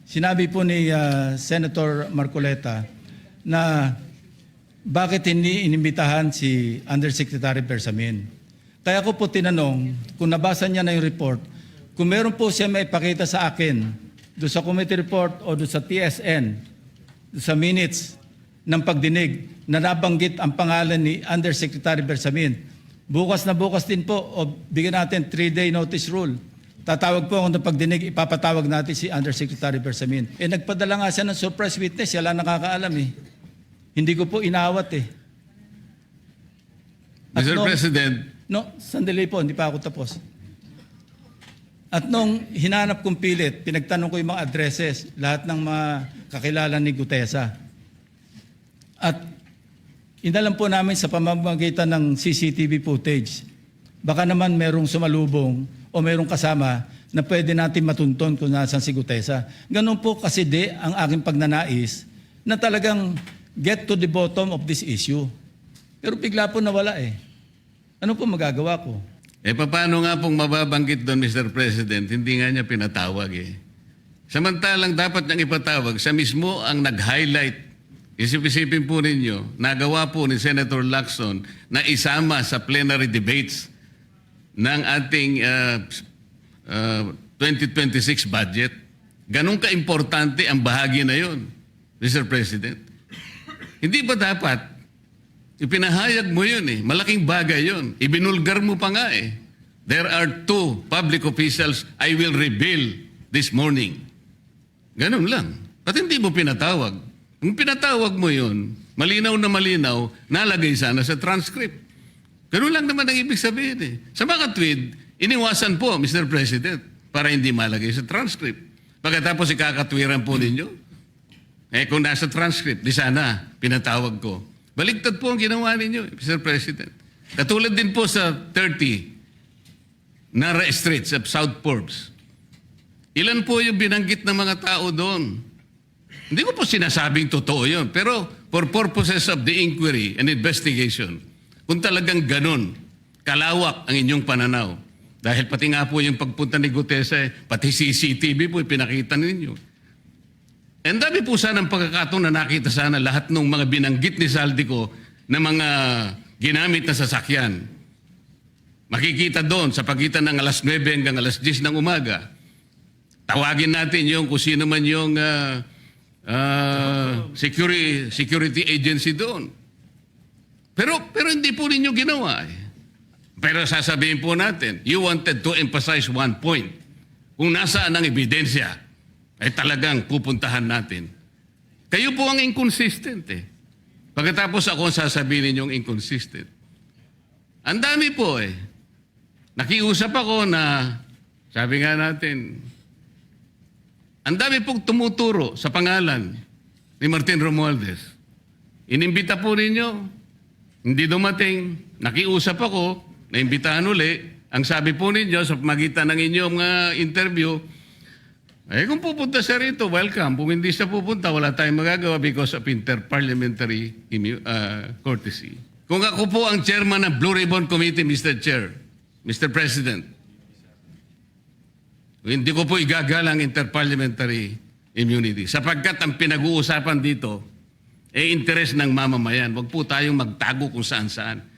Sinabi po ni Senator Marcoleta na bakit hindi inimbitahan si Undersecretary Bersamin. Kaya ko po tinanong, kung nabasa niya na yung report, kung meron po siya maipakita sa akin doon sa committee report o doon sa TSN, doon sa minutes ng pagdinig na nabanggit ang pangalan ni Undersecretary Bersamin. Bukas na bukas din po o bigyan natin 3-day notice rule. Tatawag po ako ng pagdinig, ipapatawag natin si Undersecretary Bersamin. Nagpadala nga siya ng surprise witness, siya lang nakakaalam eh. Hindi ko po inawat eh. Mr. President. No, sandali po, hindi pa ako tapos. At nung hinanap kong pilit, pinagtanong ko yung mga addresses, lahat ng mga kakilala ni Gutesa. At inalam po namin sa pamamagitan ng CCTV footage, baka naman merong sumalubong o merong kasama na pwede natin matunton kung nasan si Gutesa. Ganun po kasi ang aking pagnanais na talagang get to the bottom of this issue. Pero bigla po nawala eh. Ano po magagawa ko? Paano nga pong mababanggit doon, Mr. President? Hindi nga niya pinatawag eh. Samantalang dapat niyang ipatawag, siya mismo ang nag-highlight. Isip-isipin po ninyo, nagawa po ni Senator Lacson na isama sa plenary debates ng ating 2026 budget. Ganun ka-importante ang bahagi na yun, Mr. President. Hindi ba dapat ipinahayag mo yun eh. Malaking bagay yun. Ibinulgar mo pa nga eh. There are 2 public officials I will reveal this morning. Ganun lang. Ba't hindi mo pinatawag? Kung pinatawag mo yun, malinaw na malinaw, nalagay sana sa transcript. Ganun lang naman ang ibig sabihin eh. Sa mga tweet, iniwasan po, Mr. President, para hindi malagay sa transcript. Pagkatapos ikakatwiran po ninyo, kung nasa transcript, di sana pinatawag ko. Baligtad po ang ginawa ninyo, Mr. President. Katulad din po sa 30 Nara Streets of South Forbes. Ilan po yung binanggit ng mga tao doon? Hindi ko po sinasabing totoo yun, pero for purposes of the inquiry and investigation, kung talagang ganun, kalawak ang inyong pananaw. Dahil pati nga po yung pagpunta ni Gutesa, pati CCTV po ipinakita ninyo. And dami po sana ang pagkakataon na nakita sana lahat ng mga binanggit ni Saldico na mga ginamit na sasakyan. Makikita doon sa pagitan ng alas 9 hanggang alas 10 ng umaga. Tawagin natin yung kung sino man yung security agency doon. Pero hindi po ninyo ginawa eh. Pero sasabihin po natin, you wanted to emphasize one point. Kung nasaan ang ebidensya, ay talagang pupuntahan natin. Kayo po ang inconsistent eh. Pagkatapos ako sasabihin ninyong inconsistent. Ang dami po eh. Nakiusap ako na, sabi nga natin, ang dami pong tumuturo sa pangalan ni Martin Romualdez. Inimbita po ninyo, hindi dumating, nakiusap ako, naimbitahan uli, ang sabi po ninyo sa pamagitan ng inyong interview, kung pupunta siya rito, welcome. Kung hindi siya pupunta, wala tayong magagawa because of interparliamentary courtesy. Kung ako po ang chairman ng Blue Ribbon Committee, Mr. Chair, Mr. President, hindi ko po igagalang interparliamentary immunity sapagkat ang pinag-uusapan dito ay interes ng mamamayan. Huwag po tayong magtago kung saan-saan.